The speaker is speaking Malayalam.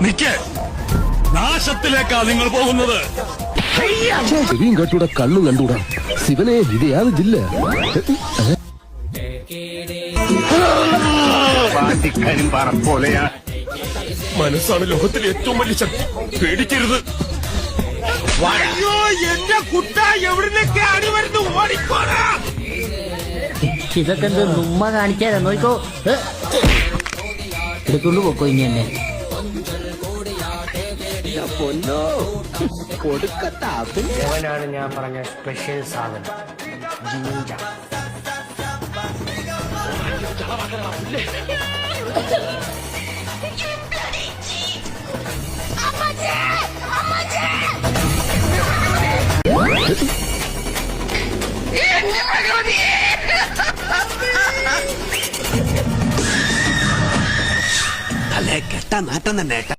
നിക്ക്, നാശത്തിലേക്കാ നിങ്ങൾ പോകുന്നത്. ചെവിയും കട്ടൂടാ, കണ്ണും കണ്ടൂടാ. ശിവനെ, ഇത് യാത് ജില്ല? മനസ്സാണ് ലോകത്തിലെ ഏറ്റവും വലിയ ശക്തി. പേടിക്കരുത്. അയ്യോ, എന്റെ കുട്ട എവിടുന്നൊക്കെ അടി വരുന്നു, ഓടിക്കോടാ. ഇതൊക്കെ എന്ത് നുമ്മ കാണിച്ചാ നോക്കോ. എടുക്കൊണ്ട് പോക്കോ ഇനി എന്നെ. അവനാണ് ഞാൻ പറഞ്ഞ സ്പെഷ്യൽ സാധനം, ജിഞ്ച. തലേ കെട്ട നാട്ടം തന്നെ ഏട്ടാ.